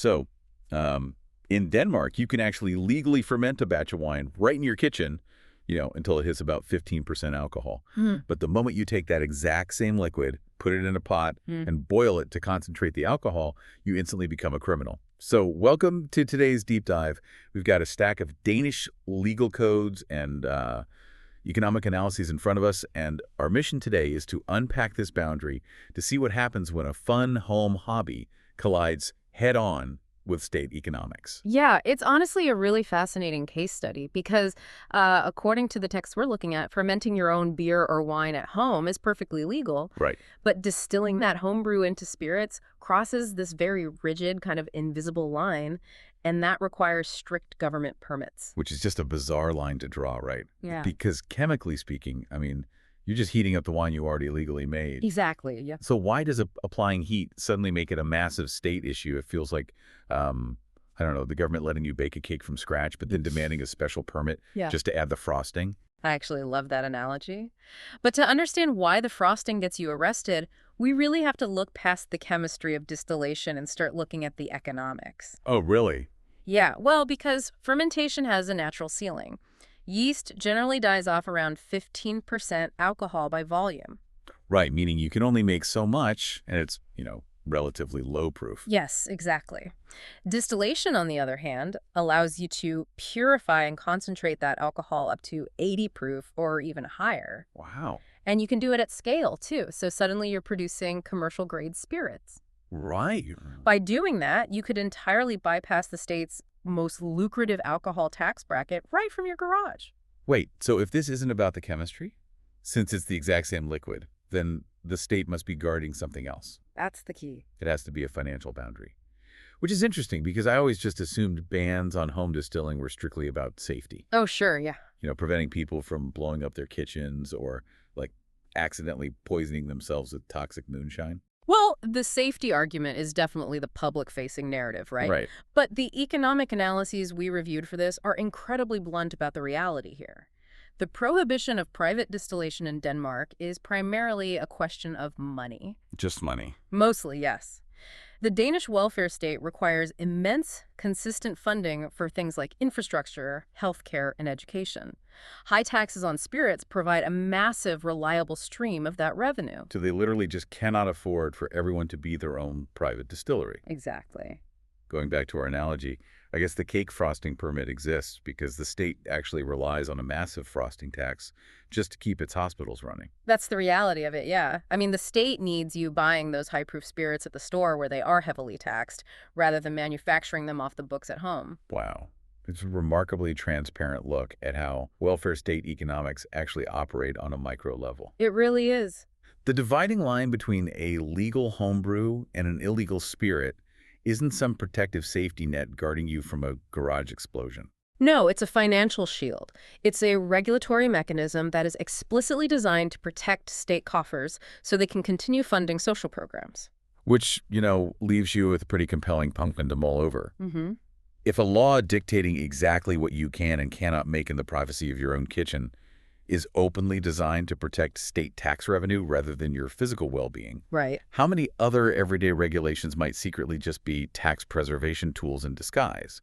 So, in Denmark, you can actually legally ferment a batch of wine right in your kitchen, until it hits about 15% alcohol. But the moment you take that exact same liquid, put it in a pot, and boil it to concentrate the alcohol, you instantly become a criminal. So welcome to today's deep dive. We've got a stack of Danish legal codes and economic analyses in front of us, and our mission today is to unpack this boundary to see what happens when a fun home hobby collides head-on with state economics. Yeah, it's honestly a really fascinating case study because according to the text we're looking at, fermenting your own beer or wine at home is perfectly legal. Right. But distilling that homebrew into spirits crosses this very rigid kind of invisible line, and that requires strict government permits. Which is just a bizarre line to draw, right? Yeah. Because chemically speaking, you're just heating up the wine you already legally made. Exactly, yeah. So why does applying heat suddenly make it a massive state issue? It feels like, I don't know, the government letting you bake a cake from scratch, but then demanding a special permit just to add the frosting. I actually love that analogy. But to understand why the frosting gets you arrested, we really have to look past the chemistry of distillation and start looking at the economics. Oh, really? Yeah, well, because fermentation has a natural ceiling. Yeast generally dies off around 15% alcohol by volume. Right, meaning you can only make so much, and it's, relatively low proof. Yes, exactly. Distillation, on the other hand, allows you to purify and concentrate that alcohol up to 80 proof or even higher. Wow. And you can do it at scale, too, so suddenly you're producing commercial-grade spirits. Right. By doing that, you could entirely bypass the state's most lucrative alcohol tax bracket right from your garage. Wait, so if this isn't about the chemistry, since it's the exact same liquid, then the state must be guarding something else. That's the key. It has to be a financial boundary. Which is interesting because I always just assumed bans on home distilling were strictly about safety. Oh, sure, yeah. Preventing people from blowing up their kitchens or, accidentally poisoning themselves with toxic moonshine. Well, the safety argument is definitely the public-facing narrative, right? Right. But the economic analyses we reviewed for this are incredibly blunt about the reality here. The prohibition of private distillation in Denmark is primarily a question of money. Just money. Mostly, yes. The Danish welfare state requires immense, consistent funding for things like infrastructure, healthcare, and education. High taxes on spirits provide a massive, reliable stream of that revenue. So they literally just cannot afford for everyone to be their own private distillery. Exactly. Going back to our analogy, I guess the cake frosting permit exists because the state actually relies on a massive frosting tax just to keep its hospitals running. That's the reality of it, yeah. The state needs you buying those high-proof spirits at the store where they are heavily taxed, rather than manufacturing them off the books at home. Wow. It's a remarkably transparent look at how welfare state economics actually operate on a micro level. It really is. The dividing line between a legal homebrew and an illegal spirit isn't some protective safety net guarding you from a garage explosion. No, it's a financial shield. It's a regulatory mechanism that is explicitly designed to protect state coffers so they can continue funding social programs. Which, leaves you with a pretty compelling pumpkin to mull over. Mm-hmm. If a law dictating exactly what you can and cannot make in the privacy of your own kitchen is openly designed to protect state tax revenue rather than your physical well-being, Right. how many other everyday regulations might secretly just be tax preservation tools in disguise?